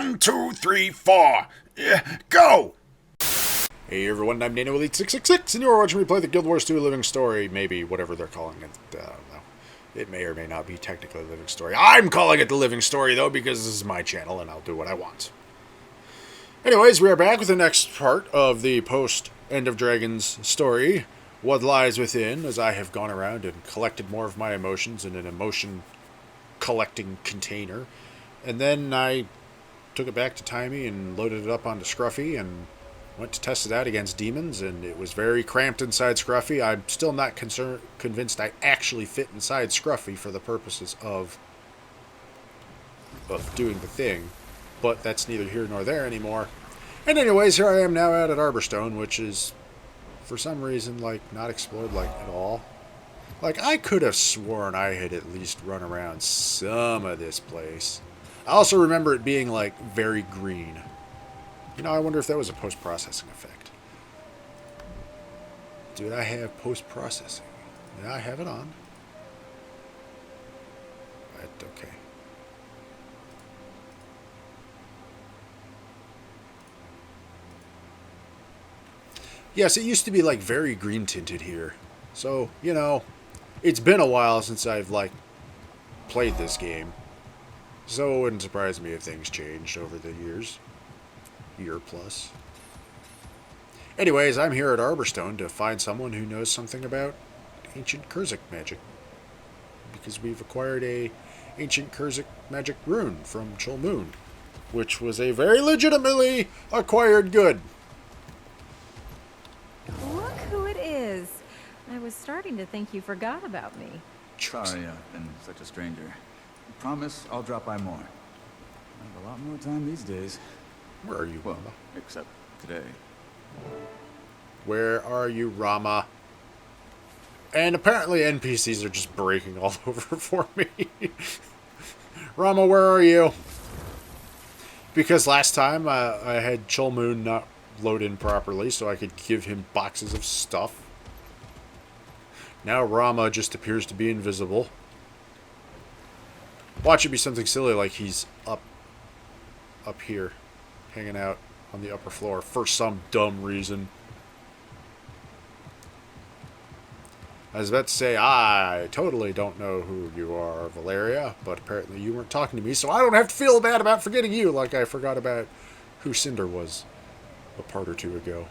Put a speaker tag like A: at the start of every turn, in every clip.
A: 1, 2, 3, 4. Go! Hey everyone, I'm NanoElite666, and you're watching me play the Guild Wars 2 Living Story, maybe, whatever they're calling it. I don't know. It may or may not be technically a Living Story. I'm calling it the Living Story, though, because this is my channel, and I'll do what I want. Anyways, we are back with the next part of the post-End of Dragons story, What Lies Within, as I have gone around and collected more of my emotions in an emotion-collecting container. And then I took it back to Timey and loaded it up onto Scruffy and went to test it out against demons, and it was very cramped inside Scruffy. I'm still not convinced I actually fit inside Scruffy for the purposes of doing the thing, but that's neither here nor there anymore. And anyways, here I am now out at Arborstone, which is, for some reason, like, not explored, like, at all. Like, I could have sworn I had at least run around some of this place. I also remember it being, like, very green. You know, I wonder if that was a post-processing effect. Did I have post-processing? Yeah, I have it on. Right, okay. Yes, it used to be, like, very green-tinted here. So, you know, it's been a while since I've, like, played this game. So it wouldn't surprise me if things changed over the years. Year plus. Anyways, I'm here at Arborstone to find someone who knows something about ancient Kurzick magic. Because we've acquired a ancient Kurzick magic rune from Chul-Moo, which was a very legitimately acquired good.
B: Look who it is. I was starting to think you forgot about me.
C: Sorry I've been such a stranger. I promise I'll drop by more. I have a lot more time these days.
A: Where are you,
C: Well,
A: Rama?
C: except today.
A: Where are you, Rama? And apparently NPCs are just breaking all over for me. Rama, where are you? Because last time I had Chul-Moo not load in properly so I could give him boxes of stuff. Now Rama just appears to be invisible. Watch it be something silly like he's up here, hanging out on the upper floor for some dumb reason. I was about to say, I totally don't know who you are, Valeria, but apparently you weren't talking to me, so I don't have to feel bad about forgetting you like I forgot about who Cinder was a part or two ago.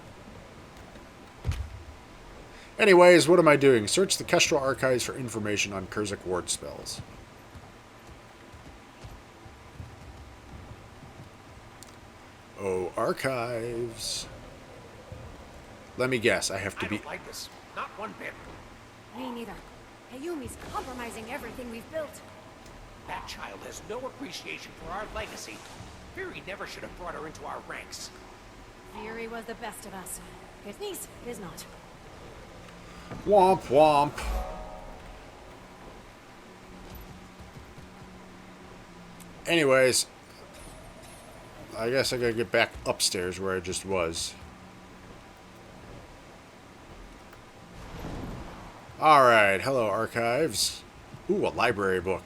A: Anyways, what am I doing? Search the Kestrel archives for information on Kurzick ward spells. Oh, archives. Let me guess, I have to be...
D: I don't like this. Not one bit.
E: Me neither. Ayumi's compromising everything we've built.
D: That child has no appreciation for our legacy. Fury never should have brought her into our ranks.
E: Fury was the best of us. His niece is not.
A: Womp womp. Anyways, I guess I gotta get back upstairs where I just was. Alright, hello archives. Ooh, a library book.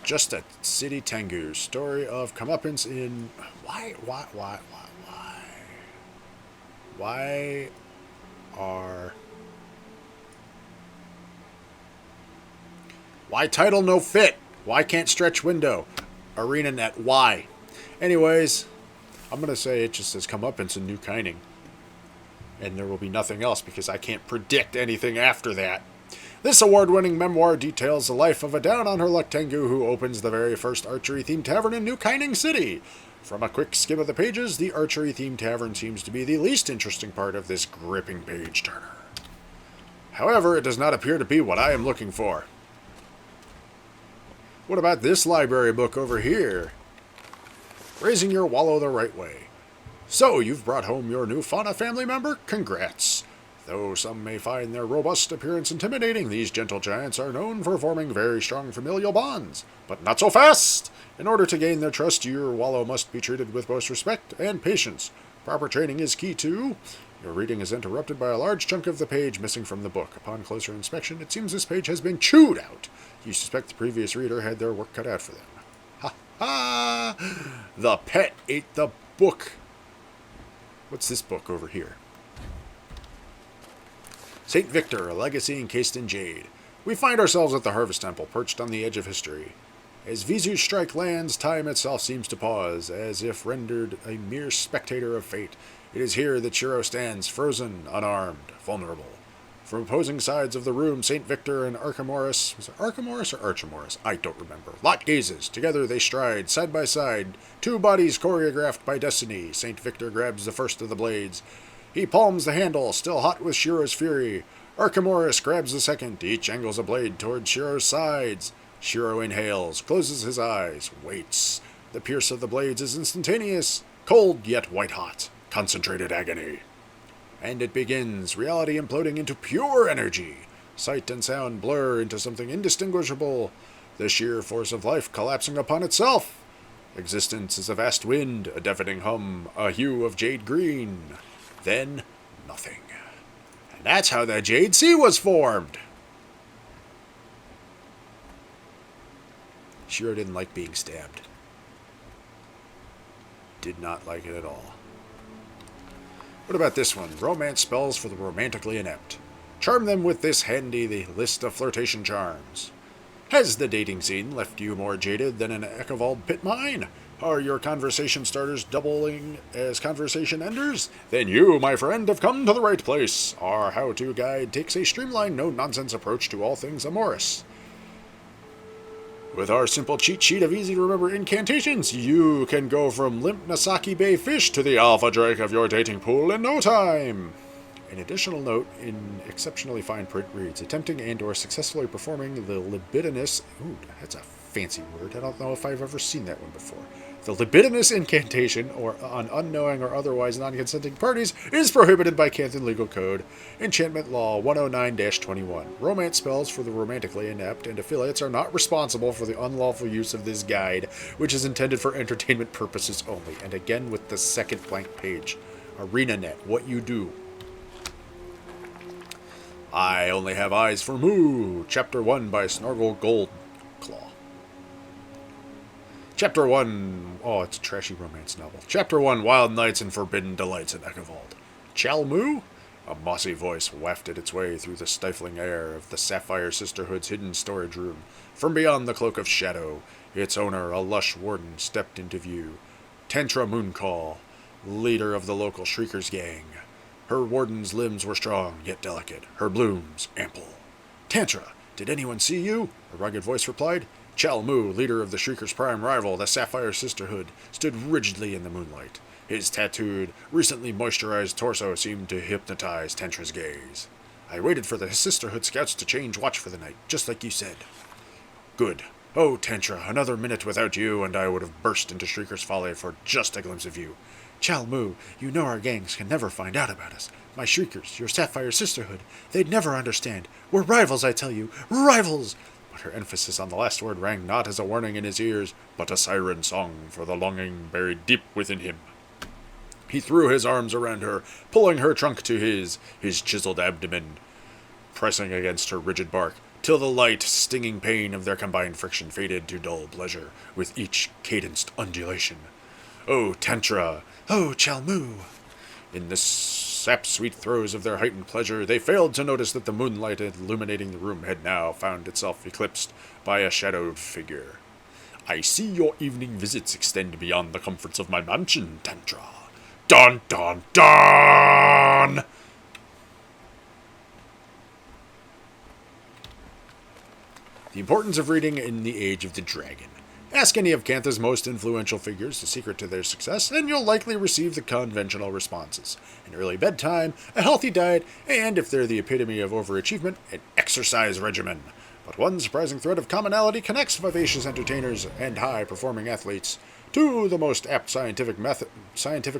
A: Just a City Tengu. Story of comeuppance in... Why title no fit? Why can't stretch window? Arena net, why? Anyways, I'm going to say it just says comeuppance in New Kining. And there will be nothing else because I can't predict anything after that. This award-winning memoir details the life of a down-on-her-luck Tengu who opens the very first archery-themed tavern in New Kining City. From a quick skim of the pages, the archery-themed tavern seems to be the least interesting part of this gripping page-turner. However, it does not appear to be what I am looking for. What about this library book over here? Raising your wallow the right way. So, you've brought home your new fauna family member? Congrats! Though some may find their robust appearance intimidating, these gentle giants are known for forming very strong familial bonds. But not so fast! In order to gain their trust, your wallow must be treated with most respect and patience. Proper training is key too. Your reading is interrupted by a large chunk of the page missing from the book. Upon closer inspection, it seems this page has been chewed out. You suspect the previous reader had their work cut out for them. The pet ate the book. What's this book over here? St. Victor, a legacy encased in jade. We find ourselves at the Harvest Temple, perched on the edge of history. As Visu's strike lands, time itself seems to pause, as if rendered a mere spectator of fate. It is here that Shiro stands, frozen, unarmed, vulnerable. From opposing sides of the room, St. Victor and Archimoris... Was it Archimoris or Archimoris? I don't remember. Lot gazes. Together they stride, side by side. Two bodies choreographed by destiny. St. Victor grabs the first of the blades. He palms the handle, still hot with Shiro's fury. Archimoris grabs the second. Each angles a blade towards Shiro's sides. Shiro inhales, closes his eyes, waits. The pierce of the blades is instantaneous, cold yet white-hot, concentrated agony. And it begins, reality imploding into pure energy. Sight and sound blur into something indistinguishable, the sheer force of life collapsing upon itself. Existence is a vast wind, a deafening hum, a hue of jade green. Then, nothing. And that's how the Jade Sea was formed! Shiro didn't like being stabbed. Did not like it at all. What about this one? Romance spells for the romantically inept. Charm them with this handy list of flirtation charms. Has the dating scene left you more jaded than an Ekavald pit mine? Are your conversation starters doubling as conversation enders? Then you, my friend, have come to the right place. Our how-to guide takes a streamlined, no-nonsense approach to all things amorous. With our simple cheat sheet of easy-to-remember incantations, you can go from limp Nasaki Bay fish to the alpha drake of your dating pool in no time. An additional note in exceptionally fine print reads, attempting and or successfully performing the libidinous... Ooh, that's a fancy word. I don't know if I've ever seen that one before. The libidinous incantation, or on unknowing or otherwise non-consenting parties, is prohibited by Canton Legal Code, Enchantment Law 109-21. Romance spells for the romantically inept and affiliates are not responsible for the unlawful use of this guide, which is intended for entertainment purposes only. And again with the second blank page. ArenaNet, what you do. I Only Have Eyes for Moo, Chapter 1 by Snorgle Goldclaw. Chapter 1... Oh, it's a trashy romance novel. Chapter 1, Wild Nights and Forbidden Delights in Ekavald. Chul-Moo? A mossy voice wafted its way through the stifling air of the Sapphire Sisterhood's hidden storage room. From beyond the cloak of shadow, its owner, a lush warden, stepped into view. Tantra Mooncall, leader of the local Shriekers gang. Her warden's limbs were strong, yet delicate. Her blooms, ample. Tantra, did anyone see you? A rugged voice replied. Chul-Moo, leader of the Shrieker's prime rival, the Sapphire Sisterhood, stood rigidly in the moonlight. His tattooed, recently moisturized torso seemed to hypnotize Tantra's gaze. I waited for the Sisterhood scouts to change watch for the night, just like you said. Good. Oh, Tantra, another minute without you, and I would have burst into Shrieker's Folly for just a glimpse of you. Chul-Moo, you know our gangs can never find out about us. My Shriekers, your Sapphire Sisterhood, they'd never understand. We're rivals, I tell you. Rivals! But her emphasis on the last word rang not as a warning in his ears, but a siren song for the longing buried deep within him. He threw his arms around her, pulling her trunk to his chiseled abdomen, pressing against her rigid bark, till the light, stinging pain of their combined friction faded to dull pleasure with each cadenced undulation. Oh, Tantra! Oh, Chul-Moo! In the sap-sweet throes of their heightened pleasure, they failed to notice that the moonlight illuminating the room had now found itself eclipsed by a shadowed figure. I see your evening visits extend beyond the comforts of my mansion, Tantra. Dun, dun, dun! The importance of reading in the Age of the Dragon. Ask any of Cantha's most influential figures the secret to their success, and you'll likely receive the conventional responses. An early bedtime, a healthy diet, and, if they're the epitome of overachievement, an exercise regimen. But one surprising thread of commonality connects vivacious entertainers and high-performing athletes to the most apt scientific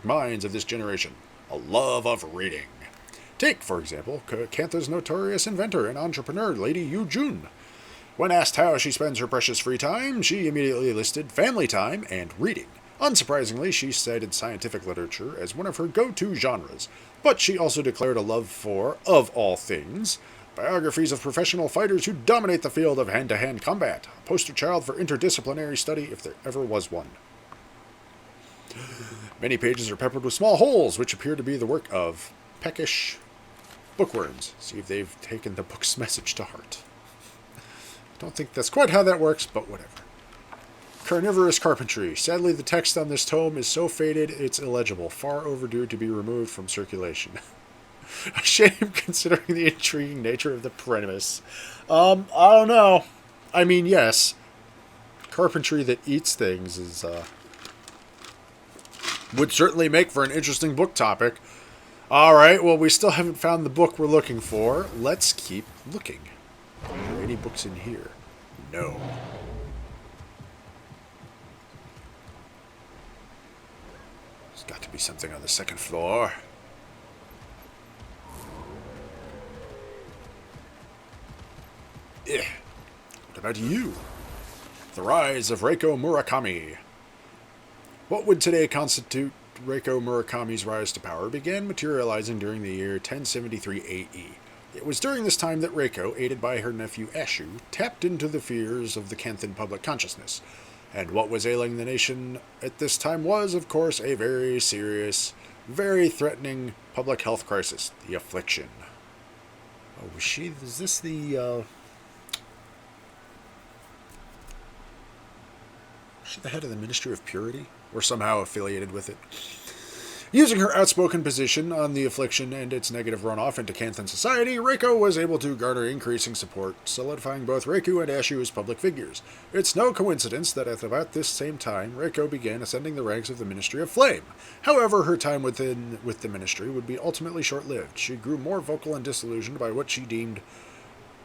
A: minds of this generation, a love of reading. Take, for example, Cantha's notorious inventor and entrepreneur, Lady Yu Jun. When asked how she spends her precious free time, she immediately listed family time and reading. Unsurprisingly, she cited scientific literature as one of her go-to genres, but she also declared a love for, of all things, Biographies of professional fighters who dominate the field of hand-to-hand combat. A poster child for interdisciplinary study if there ever was one. Many pages are peppered with small holes, which appear to be the work of peckish bookworms. See if they've taken the book's message to heart. I don't think that's quite how that works, but whatever. Carnivorous carpentry. Sadly, the text on this tome is so faded it's illegible, far overdue to be removed from circulation. A shame considering the intriguing nature of the premise. I don't know. I mean, yes. Carpentry that eats things is, would certainly make for an interesting book topic. Alright, well, we still haven't found the book we're looking for. Let's keep looking. Are there any books in here? No. There's got to be something on the second floor. What about you? The Rise of Reiko Murakami. What would today constitute Reiko Murakami's rise to power began materializing during the year 1073 AE. It was during this time that Reiko, aided by her nephew Ashu, tapped into the fears of the Kanthan public consciousness. And what was ailing the nation at this time was, of course, a very serious, very threatening public health crisis, the affliction. Oh, is this the, was she the head of the Ministry of Purity? Or somehow affiliated with it? Using her outspoken position on the affliction and its negative runoff into Kanthan society, Reiko was able to garner increasing support, solidifying both Reiko and Ashu as public figures. It's no coincidence that at about this same time, Reiko began ascending the ranks of the Ministry of Flame. However, her time with the ministry would be ultimately short-lived. She grew more vocal and disillusioned by what she deemed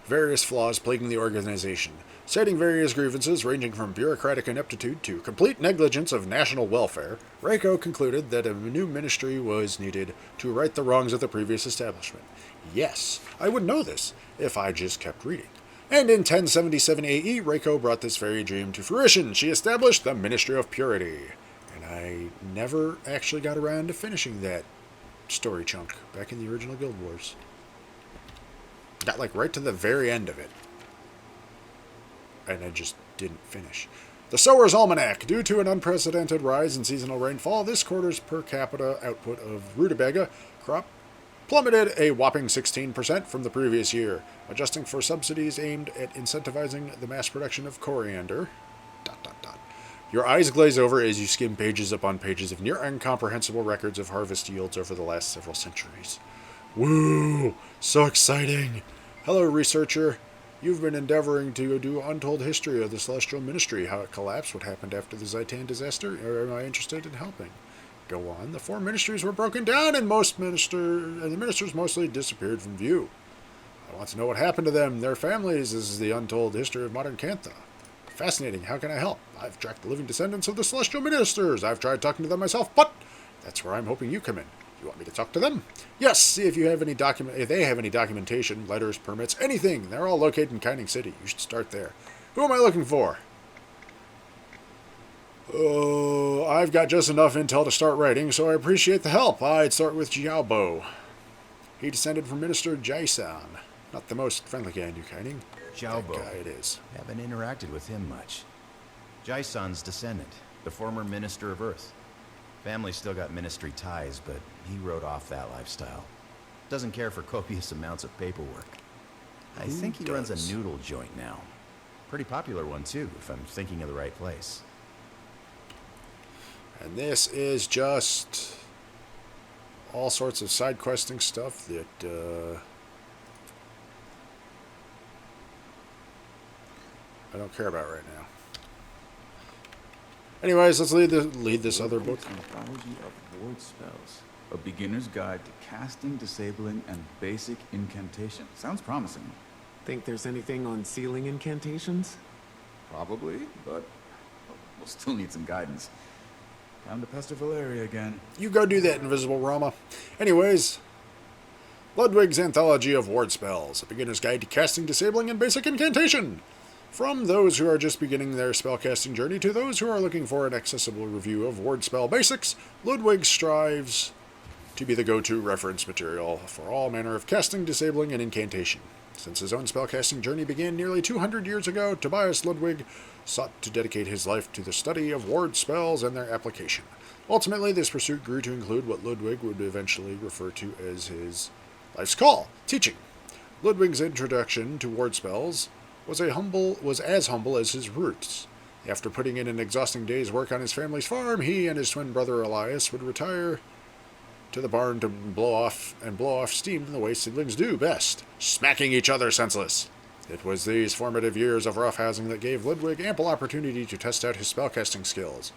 A: various flaws plaguing the organization. Citing various grievances ranging from bureaucratic ineptitude to complete negligence of national welfare, Reiko concluded that a new ministry was needed to right the wrongs of the previous establishment. Yes, I would know this if I just kept reading. And in 1077 AE, Reiko brought this very dream to fruition. She established the Ministry of Purity. And I never actually got around to finishing that story chunk back in the original Guild Wars. Got like right to the very end of it. And I just didn't finish. The Sower's Almanac. Due to an unprecedented rise in seasonal rainfall, this quarter's per capita output of rutabaga crop plummeted a whopping 16% from the previous year. Adjusting for subsidies aimed at incentivizing the mass production of coriander. ... Your eyes glaze over as you skim pages upon pages of near incomprehensible records of harvest yields over the last several centuries. Woo! So exciting! Hello, researcher. You've been endeavoring to do untold history of the Celestial Ministry, how it collapsed, what happened after the Zaitan disaster, or am I interested in helping? Go on. The 4 ministries were broken down, and the ministers mostly disappeared from view. I want to know what happened to them, their families. This is the untold history of modern Kantha. Fascinating. How can I help? I've tracked the living descendants of the Celestial Ministers. I've tried talking to them myself, but that's where I'm hoping you come in. You want me to talk to them? Yes, see if you have any if they have any documentation, letters, permits, anything. They're all located in Kining City. You should start there. Who am I looking for? Oh, I've got just enough intel to start writing, so I appreciate the help. I'd start with Jiaobo. He descended from Minister Jaisan. Not the most friendly guy in New Kining.
F: Jiaobo.
A: That guy it is.
F: Haven't interacted with him much. Jaisan's descendant, the former Minister of Earth. Family still got ministry ties, but he wrote off that lifestyle. Doesn't care for copious amounts of paperwork. I think he runs a noodle joint now. Pretty popular one too, if I'm thinking of the right place.
A: And this is just all sorts of side questing stuff that I don't care about right now. Anyways, let's lead this other book.
C: Mythology of ward spells. A beginner's guide to casting, disabling, and basic incantation. Sounds promising.
G: Think there's anything on sealing incantations?
C: Probably, but we'll still need some guidance. Time to pester Valeria again.
A: You go do that, Invisible Rama. Anyways, Ludwig's Anthology of Ward Spells. A beginner's guide to casting, disabling, and basic incantation. From those who are just beginning their spellcasting journey to those who are looking for an accessible review of ward spell basics, Ludwig strives to be the go-to reference material for all manner of casting, disabling, and incantation. Since his own spellcasting journey began nearly 200 years ago, Tobias Ludwig sought to dedicate his life to the study of ward spells and their application. Ultimately, this pursuit grew to include what Ludwig would eventually refer to as his life's call, teaching. Ludwig's introduction to ward spells was as humble as his roots. After putting in an exhausting day's work on his family's farm, he and his twin brother Elias would retire to the barn to blow off steam in the way siblings do best, smacking each other senseless. It was these formative years of roughhousing that gave Ludwig ample opportunity to test out his spellcasting skills.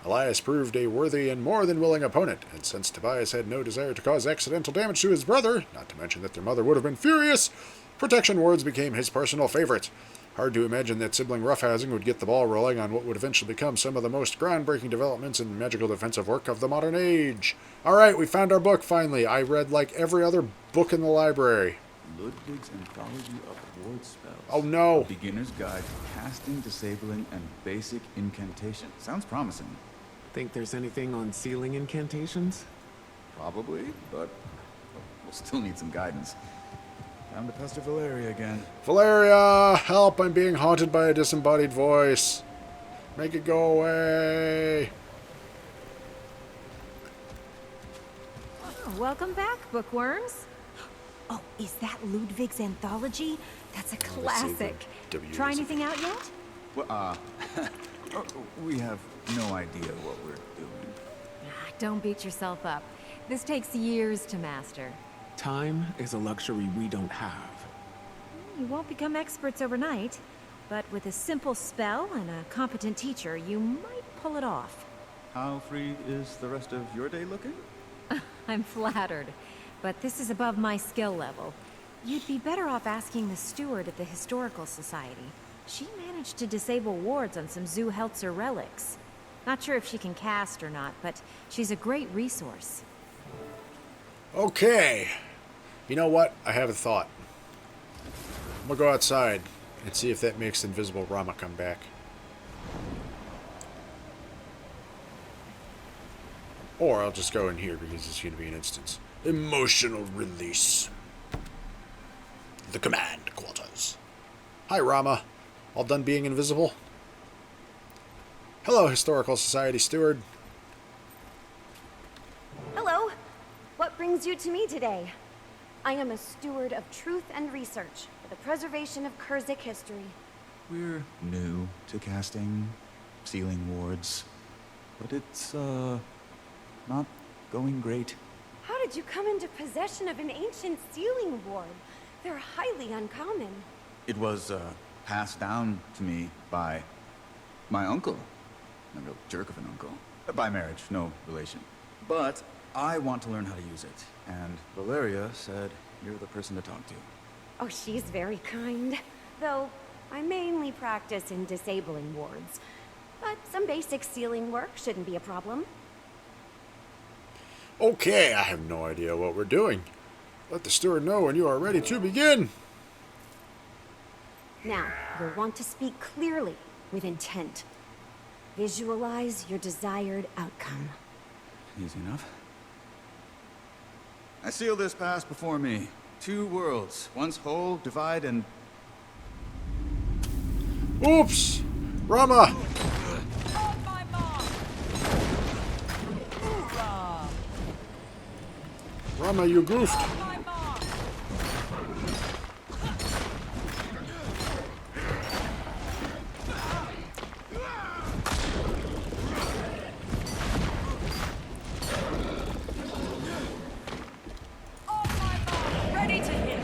A: Elias proved a worthy and more than willing opponent, and since Tobias had no desire to cause accidental damage to his brother, not to mention that their mother would have been furious, protection wards became his personal favorite. Hard to imagine that sibling roughhousing would get the ball rolling on what would eventually become some of the most groundbreaking developments in magical defensive work of the modern age. Alright, we found our book finally. I read like every other book in the library.
C: Ludwig's Anthology of Ward Spells.
A: Oh no!
C: A beginner's guide to casting, disabling, and basic incantation. Sounds promising.
G: Think there's anything on sealing incantations?
C: Probably, but we'll still need some guidance. Time to pester Valeria again.
A: Valeria! Help! I'm being haunted by a disembodied voice. Make it go away!
B: Oh, welcome back, bookworms. Oh, is that Ludwig's anthology? That's a classic. Try anything out yet?
C: Well, we have no idea what we're doing.
B: Don't beat yourself up. This takes years to master.
G: Time is a luxury we don't have.
B: You won't become experts overnight, but with a simple spell and a competent teacher, you might pull it off.
C: How free is the rest of your day looking?
B: I'm flattered, but this is above my skill level. You'd be better off asking the steward at the Historical Society. She managed to disable wards on some Zuhelzer relics. Not sure if she can cast or not, but she's a great resource.
A: Okay. You know what? I have a thought. I'm gonna go outside and see if that makes Invisible Rama come back. Or I'll just go in here because it's going to be an instance. Emotional release. The command quarters. Hi, Rama. All done being invisible? Hello, Historical Society Steward.
E: Hello. What brings you to me today? I am a steward of truth and research for the preservation of Kurzick history.
C: We're new to casting, sealing wards, but it's, not going great.
E: How did you come into possession of an ancient sealing ward? They're highly uncommon.
C: It was, passed down to me by my uncle. A real jerk of an uncle. By marriage, no relation. But I want to learn how to use it, and Valeria said you're the person to talk to.
E: Oh, she's very kind. Though, I mainly practice in disabling wards. But some basic sealing work shouldn't be a problem.
A: Okay, I have no idea what we're doing. Let the steward know when you are ready to begin.
E: Now, you'll want to speak clearly, with intent. Visualize your desired outcome.
C: Easy enough. I seal this pass before me. 2 worlds, once whole, divide, and...
A: Oops! Rama! Rama, you goofed.
B: Ready to hit.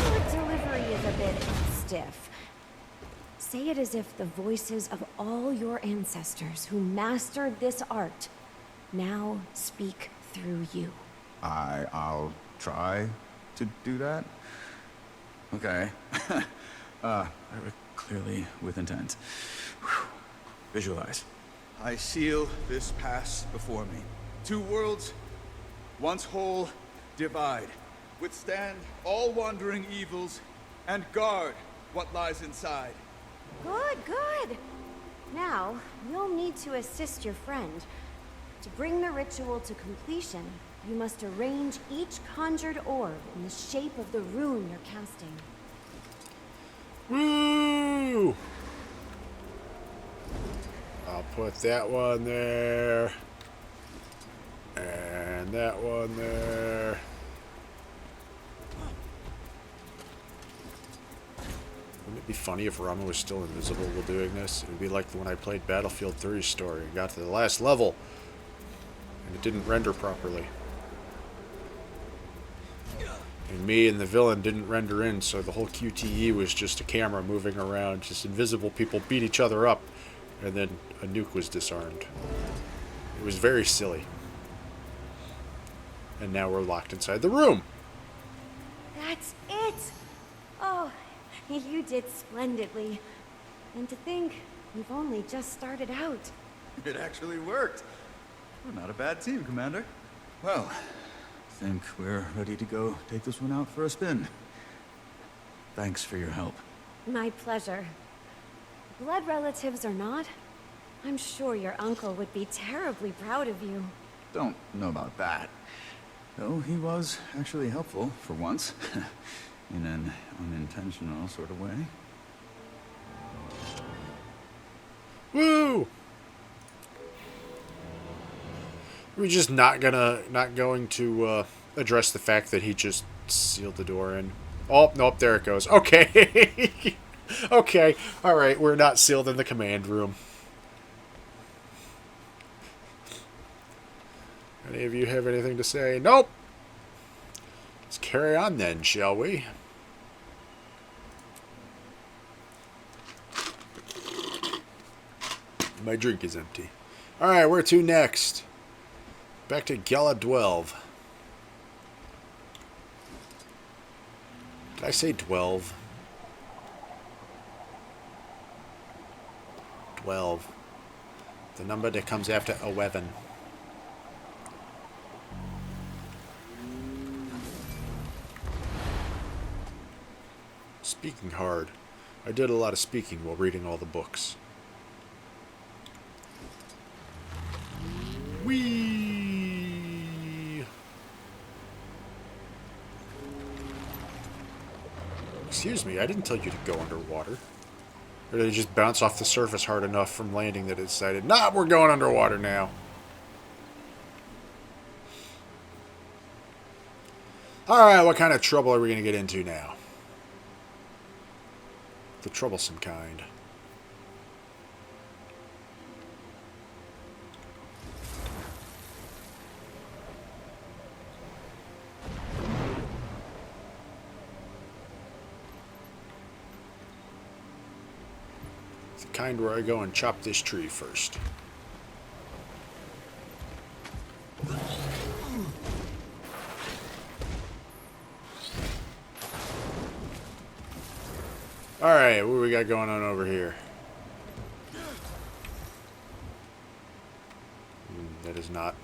E: Your delivery is a bit stiff. Say it as if the voices of all your ancestors who mastered this art now speak through you.
C: I'll try to do that. Okay. Clearly with intent. Whew. Visualize. I seal this pass before me. 2 worlds, once whole, divide. Withstand all wandering evils, and guard what lies inside.
E: Good, good. Now, you'll need to assist your friend. To bring the ritual to completion, you must arrange each conjured orb in the shape of the rune you're casting.
A: Woo! I'll put that one there. And that one there. Wouldn't it be funny if Rama was still invisible while doing this? It would be like when I played Battlefield 3's story and got to the last level and it didn't render properly. And me and the villain didn't render in, so the whole QTE was just a camera moving around, just invisible people beat each other up, and then a nuke was disarmed. It was very silly. And now we're locked inside the room.
E: That's it! Oh, you did splendidly. And to think, we've only just started out.
C: It actually worked. We're not a bad team, Commander. Well, I think we're ready to go take this one out for a spin. Thanks for your help.
E: My pleasure. Blood relatives or not, I'm sure your uncle would be terribly proud of you.
C: Don't know about that. Though he was actually helpful, for once. In an unintentional sort of way.
A: Woo! We're just not going to address the fact that he just sealed the door in. Oh, nope, there it goes. Okay. Okay, alright, we're not sealed in the command room. Any of you have anything to say? Nope! Let's carry on then, shall we? My drink is empty. Alright, where to next? Back to Gyala Delve. Did I say 12? 12. The number that comes after 11. Speaking hard. I did a lot of speaking while reading all the books. Whee! Excuse me, I didn't tell you to go underwater. Or did it just bounce off the surface hard enough from landing that it decided, nah, we're going underwater now. Alright, what kind of trouble are we going to get into now? The troublesome kind. It's the kind where I go and chop this tree first. Alright, what do we got going on over here? That is not.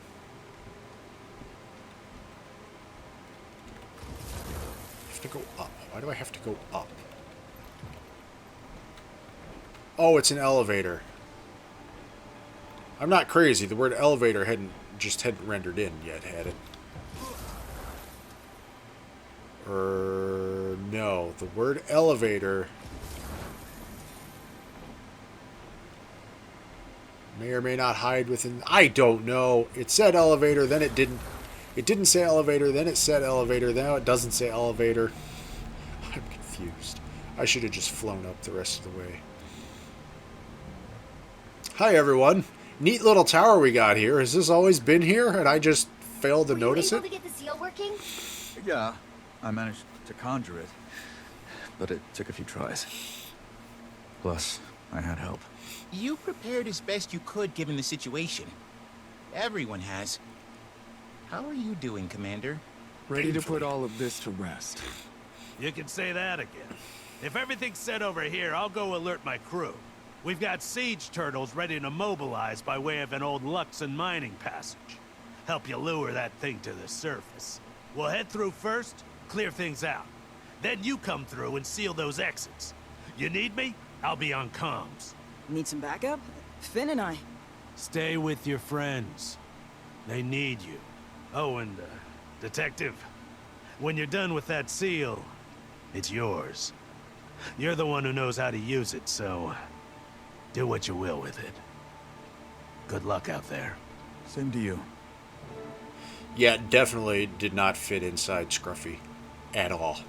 A: I have to go up. Why do I have to go up? Oh, it's an elevator. I'm not crazy. The word elevator hadn't rendered in yet, had it? No. The word elevator may or may not hide within... I don't know. It said elevator, then it didn't. It didn't say elevator, then it said elevator, now it doesn't say elevator. I'm confused. I should have just flown up the rest of the way. Hi, everyone. Neat little tower we got here. Has this always been here, and I just failed to notice it?
E: Were you able to get the seal working?
C: Yeah, I managed to conjure it, but it took a few tries. Plus, I had help.
H: You prepared as best you could given the situation. Everyone has. How are you doing, Commander?
G: Ready to put all of this to rest.
I: You can say that again. If everything's set over here, I'll go alert my crew. We've got siege turtles ready to mobilize by way of an old Luxon mining passage. Help you lure that thing to the surface. We'll head through first, clear things out. Then you come through and seal those exits. You need me? I'll be on comms.
J: Need some backup? Finn and I.
I: Stay with your friends. They need you. Oh, and, Detective, when you're done with that seal, it's yours. You're the one who knows how to use it, so do what you will with it. Good luck out there.
C: Same to you.
A: Yeah, definitely did not fit inside Scruffy. At all.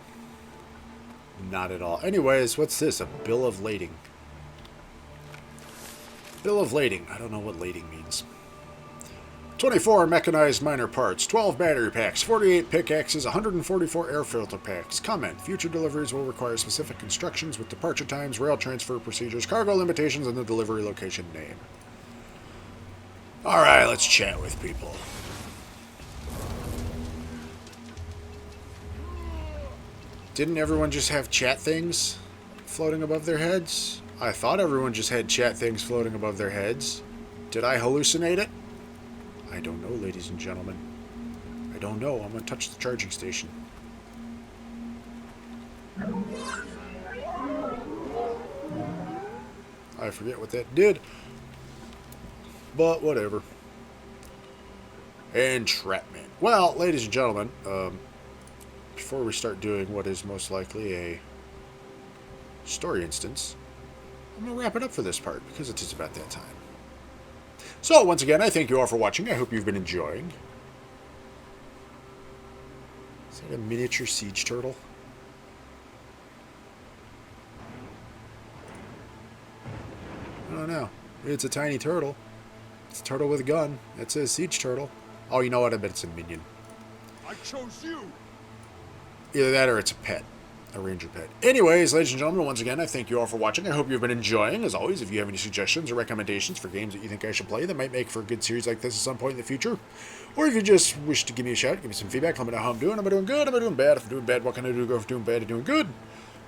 A: Not at all. Anyways, what's this? A bill of lading. Bill of lading. I don't know what lading means. 24 mechanized miner parts, 12 battery packs, 48 pickaxes, 144 air filter packs. Comment. Future deliveries will require specific instructions with departure times, rail transfer procedures, cargo limitations, and the delivery location name. Alright, let's chat with people. Didn't everyone just have chat things floating above their heads? I thought everyone just had chat things floating above their heads. Did I hallucinate it? I don't know, ladies and gentlemen. I don't know. I'm going to touch the charging station. I forget what that did. But whatever. Entrapment. Well, ladies and gentlemen, before we start doing what is most likely a story instance, I'm going to wrap it up for this part, because it is about that time. So, once again, I thank you all for watching. I hope you've been enjoying. Is that a miniature siege turtle? I don't know. It's a tiny turtle. It's a turtle with a gun. It says siege turtle. Oh, you know what? I bet it's a minion.
C: I chose you!
A: Either that or it's a pet. A ranger pet. Anyways, ladies and gentlemen, once again, I thank you all for watching. I hope you've been enjoying. As always, if you have any suggestions or recommendations for games that you think I should play that might make for a good series like this at some point in the future, or if you just wish to give me a shout, give me some feedback, let me know how I'm doing. Am I doing good? Am I doing bad? If I'm doing bad, what can I do to go from doing bad to doing good?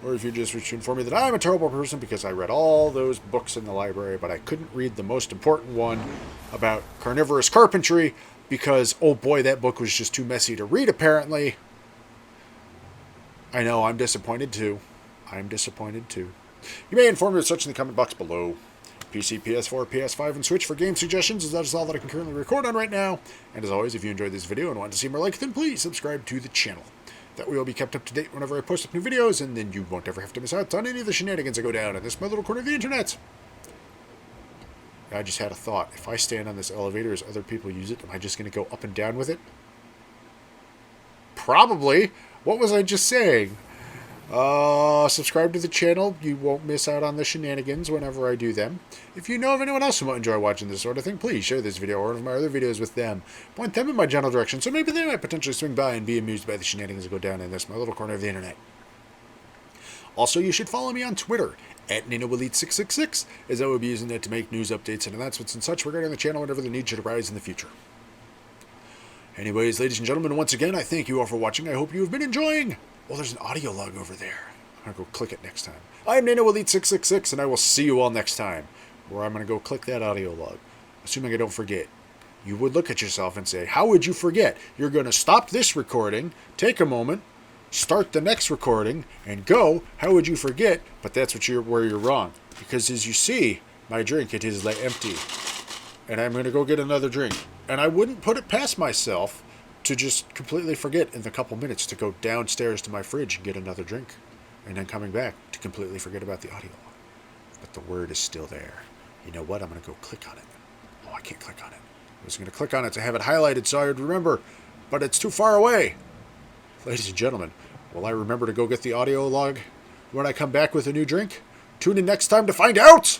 A: Or if you just wish to inform me that I'm a terrible person because I read all those books in the library, but I couldn't read the most important one about carnivorous carpentry because, oh boy, that book was just too messy to read, apparently. I know, I'm disappointed too. I'm disappointed too. You may inform me of such in the comment box below. PC, PS4, PS5, and Switch for game suggestions, as that is all that I can currently record on right now. And as always, if you enjoyed this video and want to see more like it, then please subscribe to the channel. That way you'll be kept up to date whenever I post up new videos, and then you won't ever have to miss out on any of the shenanigans that go down in this my little corner of the internet. I just had a thought. If I stand on this elevator as other people use it, am I just going to go up and down with it? Probably. What was I just saying? Subscribe to the channel. You won't miss out on the shenanigans whenever I do them. If you know of anyone else who might enjoy watching this sort of thing, please share this video or one of my other videos with them. Point them in my general direction, so maybe they might potentially swing by and be amused by the shenanigans that go down in this my little corner of the internet. Also, you should follow me on Twitter, at NanoElite666, as I will be using that to make news updates and announcements and such regarding the channel whenever the need should arise in the future. Anyways, ladies and gentlemen, once again, I thank you all for watching. I hope you have been enjoying. Well, there's an audio log over there. I'm going to go click it next time. I'm NanoElite666, and I will see you all next time, where I'm going to go click that audio log, assuming I don't forget. You would look at yourself and say, how would you forget? You're going to stop this recording, take a moment, start the next recording, and go. How would you forget? But that's where you're wrong. Because as you see, my drink, it is empty. And I'm going to go get another drink. And I wouldn't put it past myself to just completely forget in the couple minutes to go downstairs to my fridge and get another drink. And then coming back to completely forget about the audio log. But the word is still there. You know what? I'm going to go click on it. Oh, I can't click on it. I was going to click on it to have it highlighted so I would remember. But it's too far away. Ladies and gentlemen, will I remember to go get the audio log when I come back with a new drink? Tune in next time to find out!